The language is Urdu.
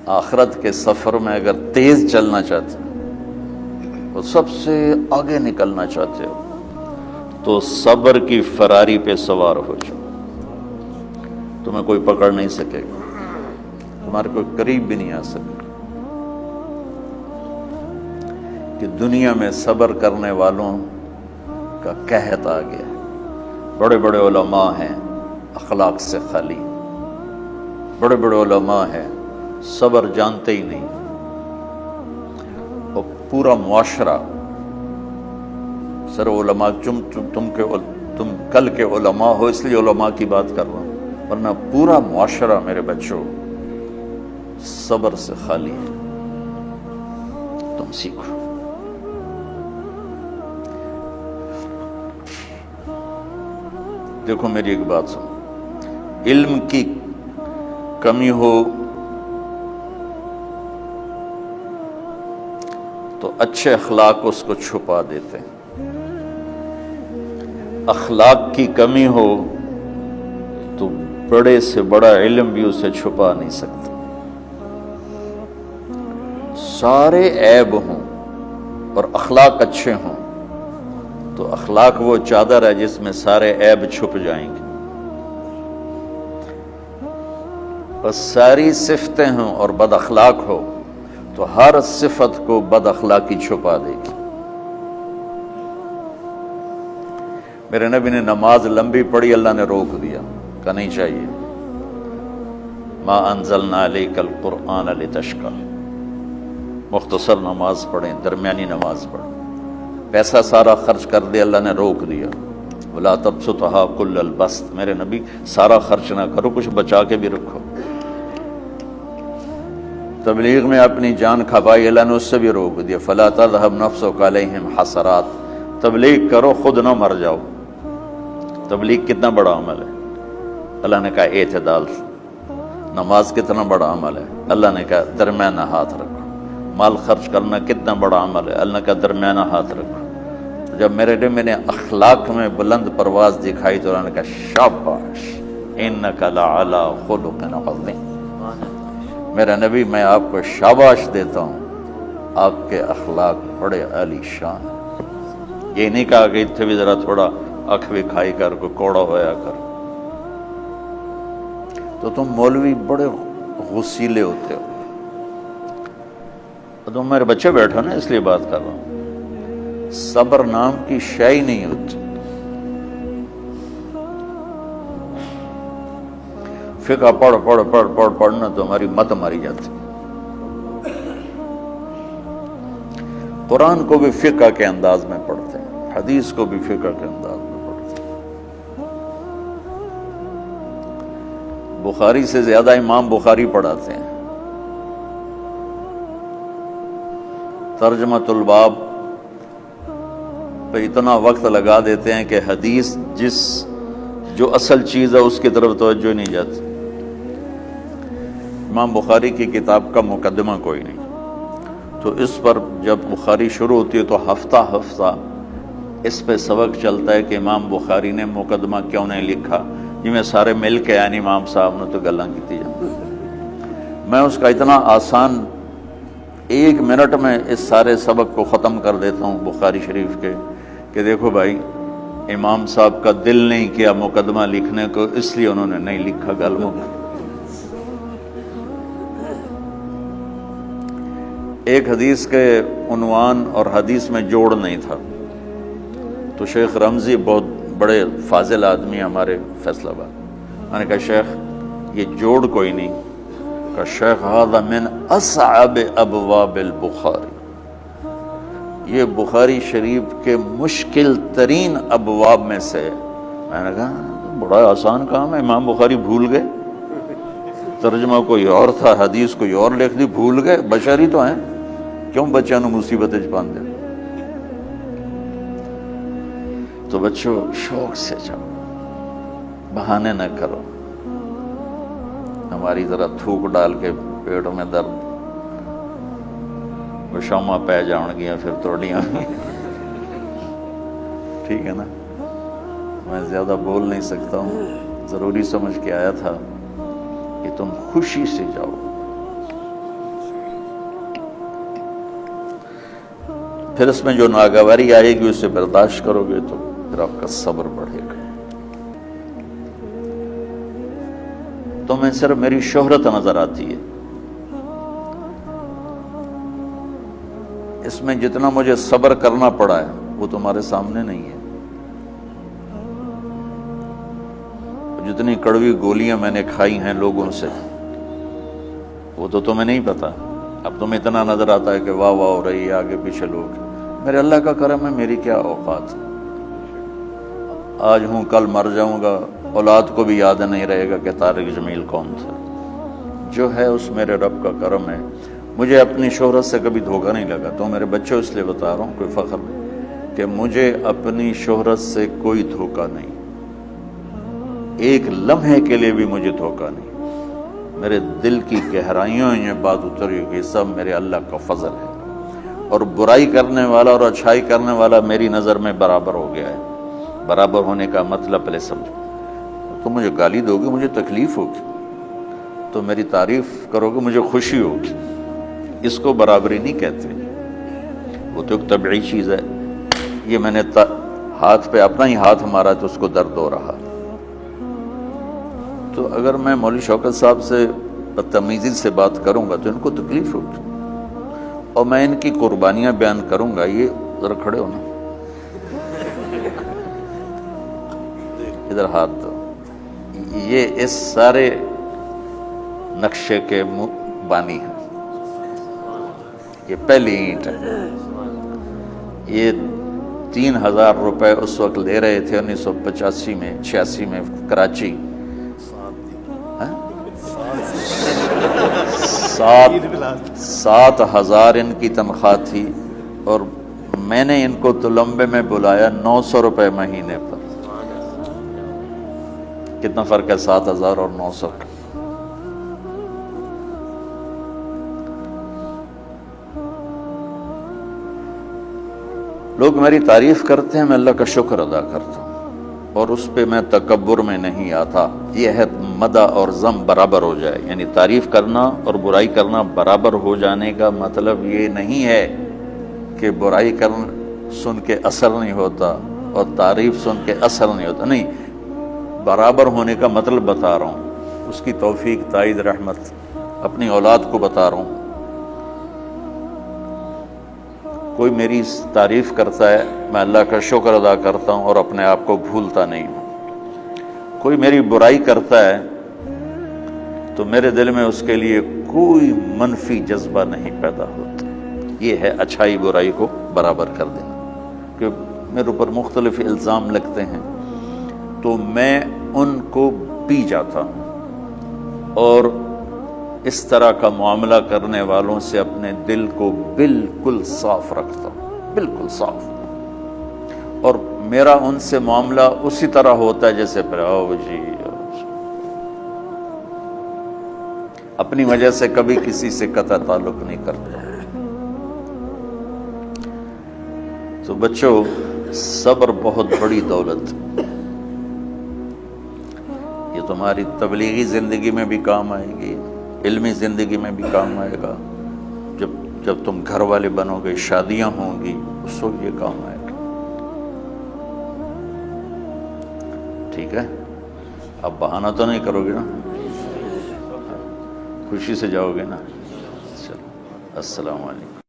آخرت کے سفر میں اگر تیز چلنا چاہتے ہو، سب سے آگے نکلنا چاہتے ہو، تو صبر کی فراری پہ سوار ہو جاؤ. تمہیں کوئی پکڑ نہیں سکے گا، تمہارے کوئی قریب بھی نہیں آ سکے گا. کہ دنیا میں صبر کرنے والوں کا قحط آ گیا. بڑے بڑے علماء ہیں اخلاق سے خالی، بڑے بڑے علماء ہیں صبر جانتے ہی نہیں، اور پورا معاشرہ سر علماء تم کل کے علماء ہو اس لیے علماء کی بات کر رہا ہوں، ورنہ پورا معاشرہ میرے بچوں صبر سے خالی ہے. تم سیکھو. دیکھو میری ایک بات سنو، علم کی کمی ہو تو اچھے اخلاق اس کو چھپا دیتے ہیں، اخلاق کی کمی ہو تو بڑے سے بڑا علم بھی اسے چھپا نہیں سکتا. سارے عیب ہوں اور اخلاق اچھے ہوں تو اخلاق وہ چادر ہے جس میں سارے عیب چھپ جائیں گے. بس ساری صفتیں ہوں اور بد اخلاق ہو تو ہر صفت کو بد اخلاقی چھپا دے گی. میرے نبی نے نماز لمبی پڑھی، اللہ نے روک دیا، کہا نہیں چاہیے. ما انزلنا علیک القرآن لتشقی، مختصر نماز پڑھیں، درمیانی نماز پڑھیں. پیسہ سارا خرچ کر دیا، اللہ نے روک دیا. ولا تبسطها کل البسط، میرے نبی سارا خرچ نہ کرو، کچھ بچا کے بھی رکھو. تبلیغ میں اپنی جان کھپائی، اللہ نے اس سے بھی روک دیا. فلا تذهب نفسك علیہم حسرات، تبلیغ کرو خود نہ مر جاؤ. تبلیغ کتنا بڑا عمل ہے، اللہ نے کہا اعتدال سے. نماز کتنا بڑا عمل ہے، اللہ نے کہا درمیانہ ہاتھ رکھو. مال خرچ کرنا کتنا بڑا عمل ہے، اللہ نے کہا درمیانہ ہاتھ رکھو. جب میرے لیے میں نے اخلاق میں بلند پرواز دکھائی تو اللہ نے کہا شاباش انک لعلی خلق عظیم. میرا نبی میں آپ کو شاباش دیتا ہوں، آپ کے اخلاق بڑے عالی شان. یہ نہیں کہا کہ اتنے بھی ذرا تھوڑا اکھ بھی کھائی کر، کوئی کوڑا ہویا کر. تو تم مولوی بڑے غسیلے ہوتے ہو. تم میرے بچے بیٹھو نا، اس لیے بات کر رہا ہوں. صبر نام کی شے ہی نہیں ہوتی. فقہ پڑھنا تو ہماری مت ماری جاتی. قرآن کو بھی فقہ کے انداز میں پڑھتے ہیں، حدیث کو بھی فقہ کے انداز میں پڑھتے ہیں. بخاری سے زیادہ امام بخاری پڑھاتے ہیں. ترجمۃ الباب پہ اتنا وقت لگا دیتے ہیں کہ حدیث جو اصل چیز ہے اس کی طرف توجہ نہیں جاتی. امام بخاری کی کتاب کا مقدمہ کوئی نہیں، تو اس پر جب بخاری شروع ہوتی ہے تو ہفتہ ہفتہ اس پہ سبق چلتا ہے کہ امام بخاری نے مقدمہ کیوں نہیں لکھا. جی میں سارے مل کے یعنی امام صاحب نے تو گلاں کی جاتی. میں اس کا اتنا آسان 1 منٹ میں اس سارے سبق کو ختم کر دیتا ہوں بخاری شریف کے، کہ دیکھو بھائی امام صاحب کا دل نہیں کیا مقدمہ لکھنے کو، اس لیے انہوں نے نہیں لکھا. گلوں ایک حدیث کے عنوان اور حدیث میں جوڑ نہیں تھا، تو شیخ رمزی بہت بڑے فاضل آدمی ہمارے فیصل آباد، میں نے کہا شیخ یہ جوڑ کوئی نہیں. کہ شیخ ھذا من اصعب ابواب البخاری، یہ بخاری شریف کے مشکل ترین ابواب میں سے. میں نے کہا بڑا آسان کام ہے، امام بخاری بھول گئے، ترجمہ کوئی اور تھا، حدیث کوئی اور لکھ دی، بھول گئے. بشری تو ہیں، کیوں بچوں نے مصیبت پان دے. تو بچوں شوق سے جاؤ، بہانے نہ کرو. ہماری ذرا تھوک ڈال کے پیٹ میں درد، شامہ پہ جان گیا پھر توڑیاں. ٹھیک ہے نا، میں زیادہ بول نہیں سکتا ہوں، ضروری سمجھ کے آیا تھا کہ تم خوشی سے جاؤ. پھر اس میں جو ناگواری آئے گی اسے برداشت کرو گے تو پھر آپ کا صبر بڑھے گا. تمہیں صرف میری شہرت نظر آتی ہے. اس میں جتنا مجھے صبر کرنا پڑا ہے وہ تمہارے سامنے نہیں ہے. جتنی کڑوی گولیاں میں نے کھائی ہیں لوگوں سے وہ تو تمہیں نہیں پتا. اب تمہیں اتنا نظر آتا ہے کہ واہ واہ ہو رہی ہے آگے پیچھے لوگ. میرے اللہ کا کرم ہے، میری کیا اوقات. آج ہوں کل مر جاؤں گا، اولاد کو بھی یاد نہیں رہے گا کہ طارق جمیل کون تھا. جو ہے اس میرے رب کا کرم ہے. مجھے اپنی شہرت سے کبھی دھوکہ نہیں لگا. تو میرے بچوں اس لیے بتا رہا ہوں، کوئی فخر نہیں، کہ مجھے اپنی شہرت سے کوئی دھوکہ نہیں. ایک لمحے کے لیے بھی مجھے دھوکہ نہیں. میرے دل کی گہرائیوں یہ بات اتری کہ سب میرے اللہ کا فضل ہے. اور برائی کرنے والا اور اچھائی کرنے والا میری نظر میں برابر ہو گیا ہے. برابر ہونے کا مطلب پہلے سمجھو. تم مجھے گالی دو گے مجھے تکلیف ہوگی، تو میری تعریف کرو گے مجھے خوشی ہوگی. اس کو برابری نہیں کہتے، وہ تو ایک طبعی چیز ہے. یہ میں نے ہاتھ پہ اپنا ہی ہاتھ مارا تو اس کو درد ہو رہا. تو اگر میں مولوی شوکت صاحب سے بدتمیزی سے بات کروں گا تو ان کو تکلیف ہوگی، اور میں ان کی قربانیاں بیان کروں گا. یہ ذرا کھڑے ہونا، ادھر ہاتھ دو. یہ اس سارے نقشے کے بانی ہیں. یہ پہلی اینٹ ہے. یہ 3000 روپے اس وقت لے رہے تھے 1985 میں 86 میں کراچی. 7,000 ان کی تنخواہ تھی، اور میں نے ان کو تلمبے میں بلایا 900 روپے مہینے پر. کتنا فرق ہے 7,000 اور 900 کا؟ لوگ میری تعریف کرتے ہیں، میں اللہ کا شکر ادا کرتا ہوں، اور اس پہ میں تکبر میں نہیں آتا. یہ ہے مدح اور ذم برابر ہو جائے. یعنی تعریف کرنا اور برائی کرنا برابر ہو جانے کا مطلب یہ نہیں ہے کہ برائی سن کے اثر نہیں ہوتا اور تعریف سن کے اثر نہیں ہوتا. نہیں، برابر ہونے کا مطلب بتا رہا ہوں. اس کی توفیق، تائید، رحمت اپنی اولاد کو بتا رہا ہوں. کوئی میری تعریف کرتا ہے میں اللہ کا شکر ادا کرتا ہوں اور اپنے آپ کو بھولتا نہیں ہوں. کوئی میری برائی کرتا ہے تو میرے دل میں اس کے لیے کوئی منفی جذبہ نہیں پیدا ہوتا. یہ ہے اچھائی برائی کو برابر کر دینا. کہ میرے اوپر مختلف الزام لگتے ہیں تو میں ان کو پی جاتا ہوں، اور اس طرح کا معاملہ کرنے والوں سے اپنے دل کو بالکل صاف رکھتا ہوں، بالکل صاف. اور میرا ان سے معاملہ اسی طرح ہوتا ہے جیسے پھر آؤ جی. اپنی وجہ سے کبھی کسی سے قطع تعلق نہیں کرتا. تو بچوں، صبر بہت بڑی دولت. یہ تمہاری تبلیغی زندگی میں بھی کام آئے گی، علمی زندگی میں بھی کام آئے گا. جب تم گھر والے بنو گے، شادیاں ہوں گی، اس وقت یہ کام آئے گا. ٹھیک ہے؟ اب بہانہ تو نہیں کرو گے نا؟ خوشی سے جاؤ گے نا؟ چلو، السلام علیکم.